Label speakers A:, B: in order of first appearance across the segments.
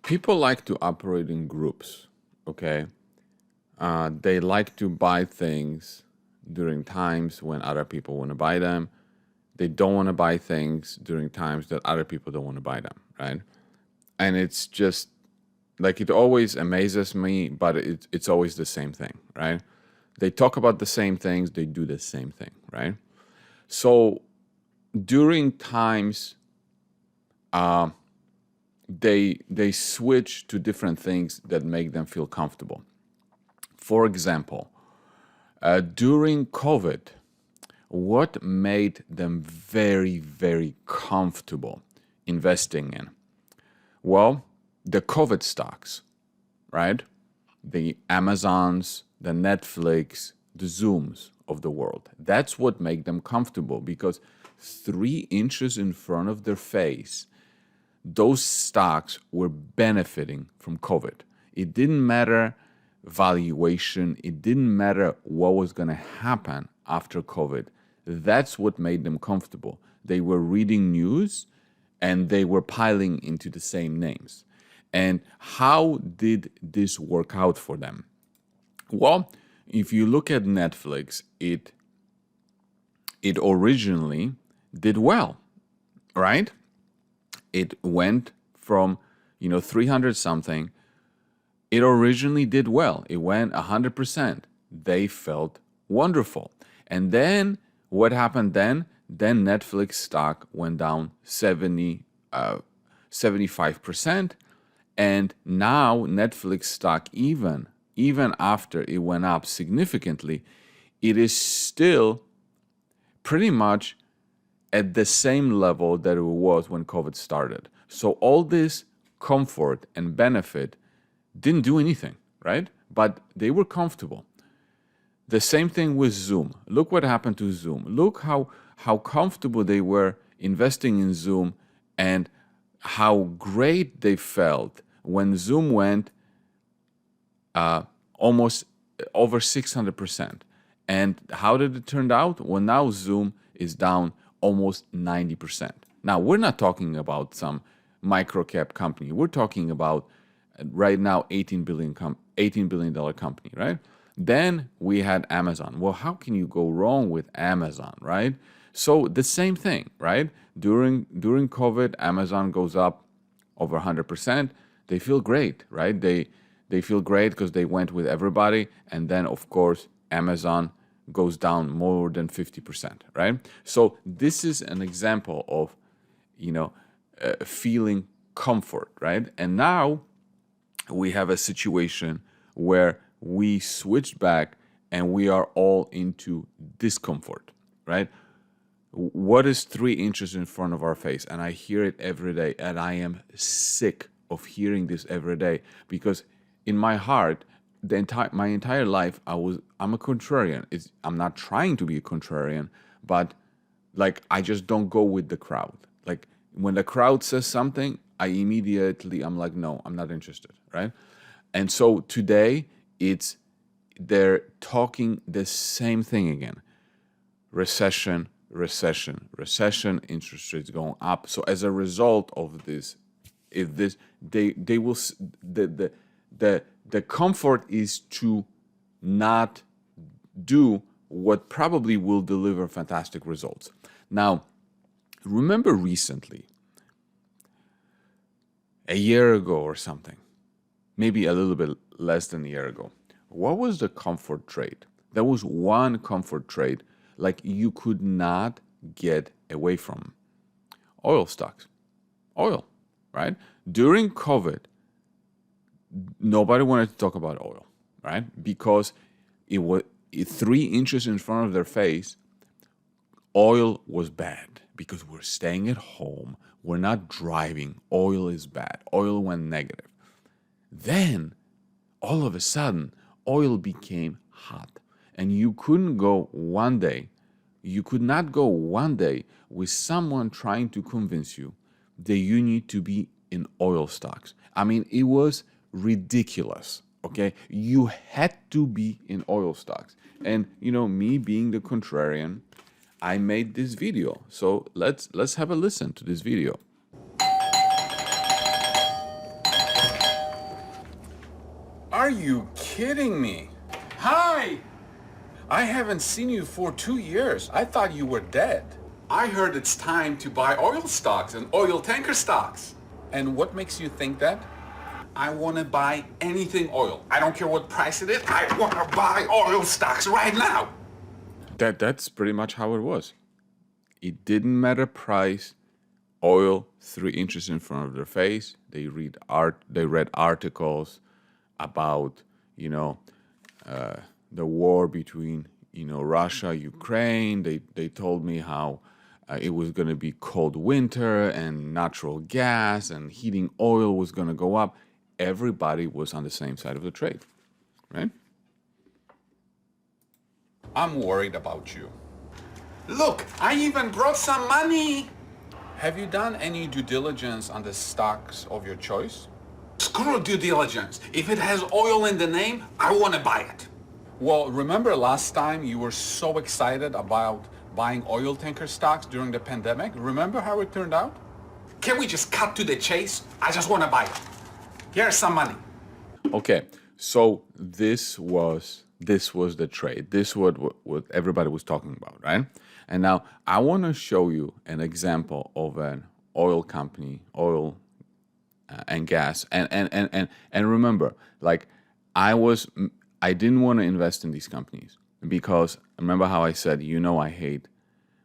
A: People like to operate in groups, okay? They like to buy things during times when other people want to buy them. They don't want to buy things during times that other people don't want to buy them, right? And it's just like it always amazes me, but it's always the same thing, right? They talk about the same things, they do the same thing, right? So during times they switch to different things that make them feel comfortable. For example, during COVID, what made them very, very comfortable investing in? Well, the COVID stocks, right? The Amazons, the Netflix, the Zooms of the world. That's what made them comfortable because 3 inches in front of their face, those stocks were benefiting from COVID. It didn't matter valuation. It didn't matter what was going to happen after COVID. That's what made them comfortable. They were reading news and they were piling into the same names. And how did this work out for them? Well, if you look at Netflix, it originally did well, right? It went from 300 something. It originally did well. It went 100%. They felt wonderful. And then what happened then? Then Netflix stock went down 75%. And now Netflix stock, even after it went up significantly, it is still pretty much at the same level that it was when COVID started. So all this comfort and benefit didn't do anything, right? But they were comfortable. The same thing with Zoom. Look what happened to Zoom. Look how comfortable they were investing in Zoom and how great they felt when Zoom went almost over 600%. And how did it turn out? Well, now Zoom is down almost 90%. Now, we're not talking about some micro-cap company. We're talking about right now $18 billion company, right? Then we had Amazon. Well, how can you go wrong with Amazon, right? So the same thing, right? During COVID, Amazon goes up over 100%. They feel great, right? They feel great because they went with everybody. And then, of course, Amazon goes down more than 50%, right? So this is an example of, feeling comfort, right? And now we have a situation where we switched back and we are all into discomfort, right? What is 3 inches in front of our face? And I hear it every day, and I am sick of hearing this every day because in my heart, my entire life, I'm a contrarian. I'm not trying to be a contrarian, but I just don't go with the crowd. Like when the crowd says something, I'm like, no, I'm not interested, right? And so today they're talking the same thing again. Recession, interest rates going up. So as a result of this, the comfort is to not do what probably will deliver fantastic results. Now, remember recently, a year ago or something, maybe a little bit less than a year ago, what was the comfort trade? There was one comfort trade like you could not get away from. Oil stocks. Oil, right? During COVID, nobody wanted to talk about oil, right? Because it was 3 inches in front of their face. Oil was bad because we're staying at home. We're not driving. Oil is bad. Oil went negative. Then, all of a sudden, oil became hot. And you could not go one day with someone trying to convince you that you need to be in oil stocks. I mean, it was ridiculous, okay? You had to be in oil stocks. And, me being the contrarian, I made this video. So let's have a listen to this video. Are you kidding me? Hi! I haven't seen you for 2 years. I thought you were dead. I heard it's time to buy oil stocks and oil tanker stocks. And what makes you think that? I want to buy anything oil. I don't care what price it is. I want to buy oil stocks right now. That's pretty much how it was. It didn't matter price. Oil 3 inches in front of their face. They read articles about the war between Russia, Ukraine. They told me how it was going to be cold winter and natural gas and heating oil was going to go up. Everybody was on the same side of the trade, right? I'm worried about you. Look, I even brought some money. Have you done any due diligence on the stocks of your choice? Screw due diligence. If it has oil in the name, I want to buy it. Well, remember last time you were so excited about buying oil tanker stocks during the pandemic? Remember how it turned out? Can we just cut to the chase? I just want to buy it. Here's some money. Okay, so this was the trade. This was what everybody was talking about, right? And now I want to show you an example of an oil company, oil and gas. And remember, like I didn't want to invest in these companies because remember how I said, I hate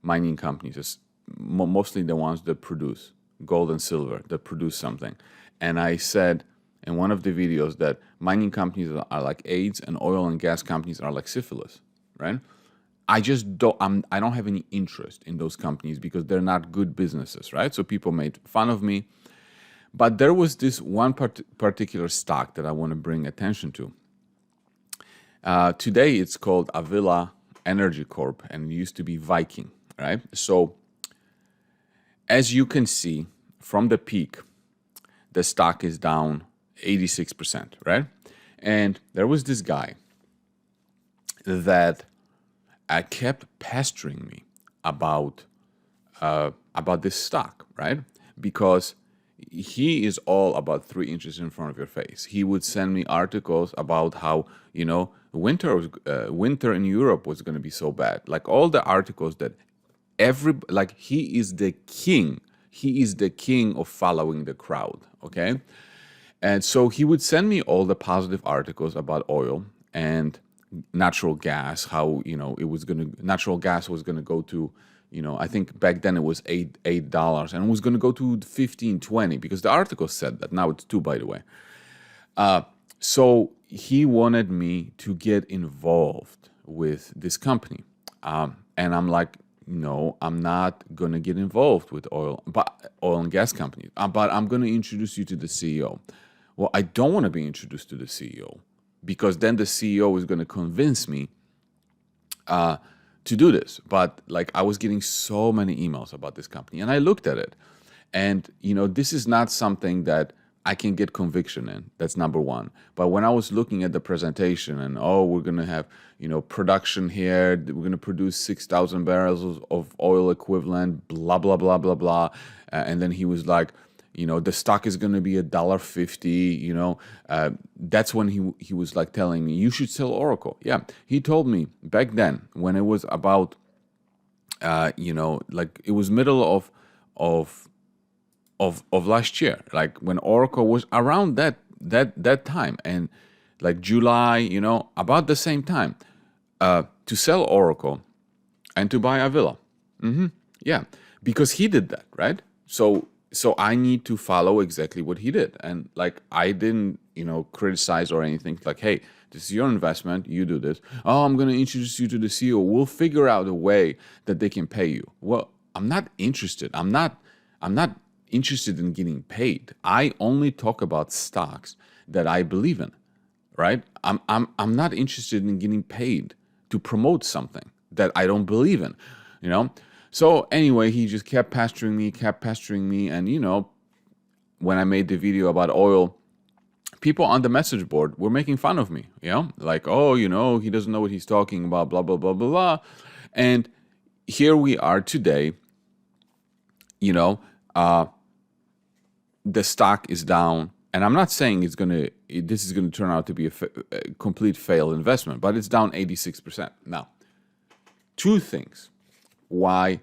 A: mining companies, mostly the ones that produce gold and silver, that produce something. And I said in one of the videos that mining companies are like AIDS and oil and gas companies are like syphilis, right? I don't have any interest in those companies because they're not good businesses, right? So people made fun of me. But there was this one particular stock that I want to bring attention to. Today it's called Avila Energy Corp and it used to be Viking, right? So as you can see from the peak, the stock is down 86%, right? And there was this guy that kept pestering me about this stock, right? Because he is all about 3 inches in front of your face. He would send me articles about how winter in Europe was going to be so bad. Like all the articles that he is the king. He is the king of following the crowd. Okay, and so he would send me all the positive articles about oil and natural gas. How natural gas was gonna go to. I think back then it was $8 and it was going to go to 15, 20 because the article said that. Now it's 2, by the way. So he wanted me to get involved with this company. And I'm like, no, I'm not going to get involved with oil and gas companies. But I'm going to introduce you to the CEO. Well, I don't want to be introduced to the CEO because then the CEO is going to convince me to do this. But like I was getting so many emails about this company and I looked at it and this is not something that I can get conviction in. That's number one. But when I was looking at the presentation and we're going to have production here, we're going to produce 6,000 barrels of oil equivalent, blah blah blah blah blah, and then he was like, the stock is going to be $1.50. That's when he was like telling me you should sell Oracle. Yeah, he told me back then when it was about, like it was middle of last year, like when Oracle was around that time and like July, about the same time, to sell Oracle and to buy Avila. Yeah, because he did that, right? So I need to follow exactly what he did. And like, I didn't, criticize or anything. Like, hey, this is your investment. You do this. Oh, I'm going to introduce you to the CEO. We'll figure out a way that they can pay you. Well, I'm not interested. I'm not interested in getting paid. I only talk about stocks that I believe in, right? I'm not interested in getting paid to promote something that I don't believe in, So anyway, he just kept pestering me. And, when I made the video about oil, people on the message board were making fun of me, like, he doesn't know what he's talking about, blah, blah, blah, blah, blah. And here we are today, the stock is down And I'm not saying this is gonna turn out to be a complete failed investment, but it's down 86%. Now, two things why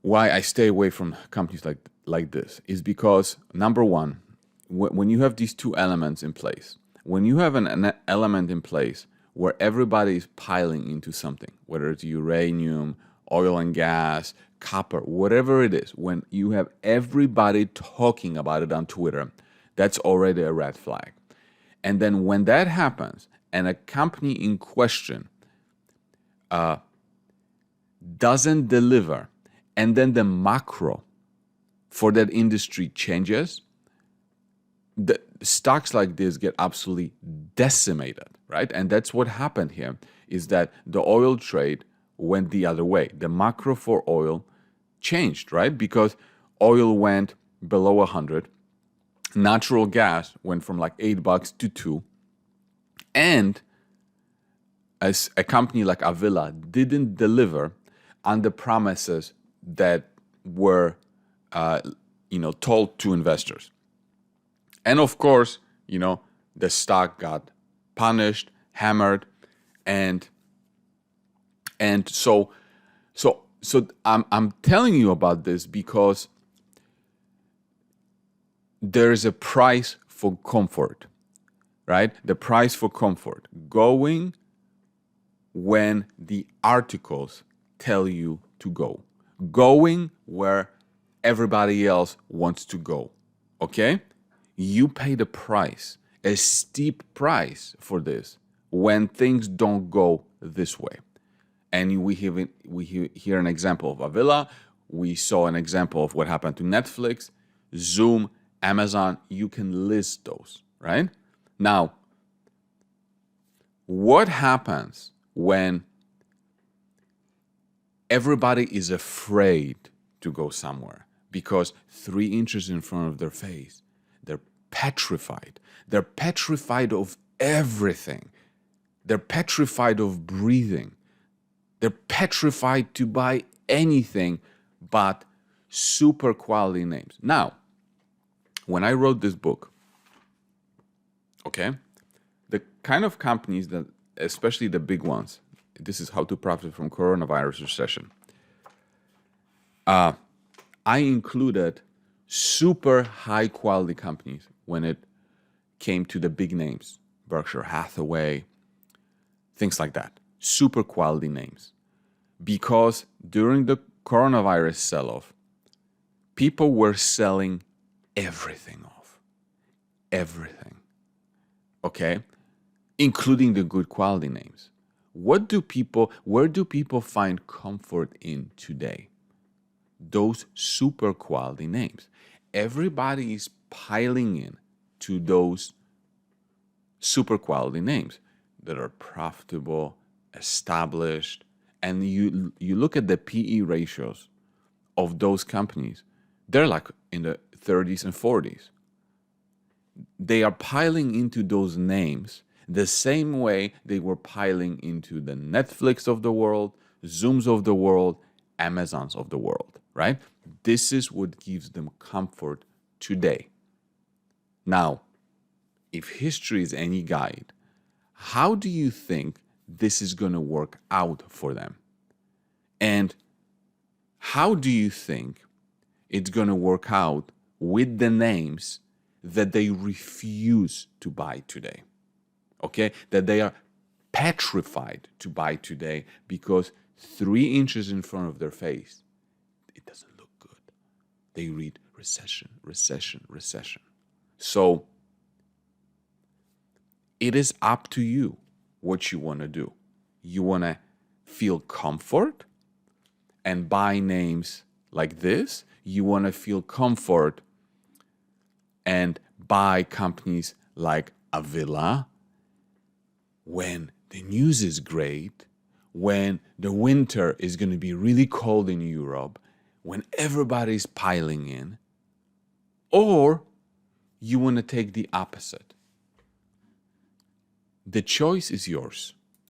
A: I stay away from companies like this is because, number one, when you have these two elements in place, when you have an element in place where everybody is piling into something, whether it's uranium, oil and gas, copper, whatever it is, when you have everybody talking about it on Twitter, that's already a red flag. And then when that happens and a company in question doesn't deliver, and then the macro for that industry changes, the stocks like this get absolutely decimated, right? And that's what happened here, is that the oil trade went the other way. The macro for oil changed, right? Because oil went below 100, natural gas went from like $8 to $2, and as a company like Avila didn't deliver on the promises that were told to investors. And of course, the stock got punished, hammered, and so I'm telling you about this because there is a price for comfort, right? The price for comfort, going when the articles tell you to go, going where everybody else wants to go, okay? You pay the price, a steep price for this when things don't go this way. And we hear an example of Avila. We saw an example of what happened to Netflix, Zoom, Amazon. You can list those, right? Now, what happens when everybody is afraid to go somewhere because 3 inches in front of their face, they're petrified. They're petrified of everything. They're petrified of breathing. They're petrified to buy anything but super quality names. Now, when I wrote this book, okay, the kind of companies that, especially the big ones, this is how to profit from coronavirus recession. I included super high quality companies when it came to the big names, Berkshire Hathaway, things like that, super quality names. Because during the coronavirus sell-off, people were selling everything off, everything, okay, including the good quality names. Where do people find comfort in today? Those super quality names. Everybody is piling in to those super quality names that are profitable, established, and you look at the PE ratios of those companies, they're like in the 30s and 40s. They are piling into those names the same way they were piling into the Netflix of the world, Zooms of the world, Amazons of the world, right? This is what gives them comfort today. Now, if history is any guide, how do you think this is going to work out for them? And how do you think it's going to work out with the names that they refuse to buy today? Okay, that they are petrified to buy today because 3 inches in front of their face, it doesn't look good. They read recession, recession, recession. So it is up to you what you want to do. You want to feel comfort and buy names like this. You want to feel comfort and buy companies like Avila when the news is great, when the winter is going to be really cold in Europe, when everybody's piling in, or you want to take the opposite. The choice is yours.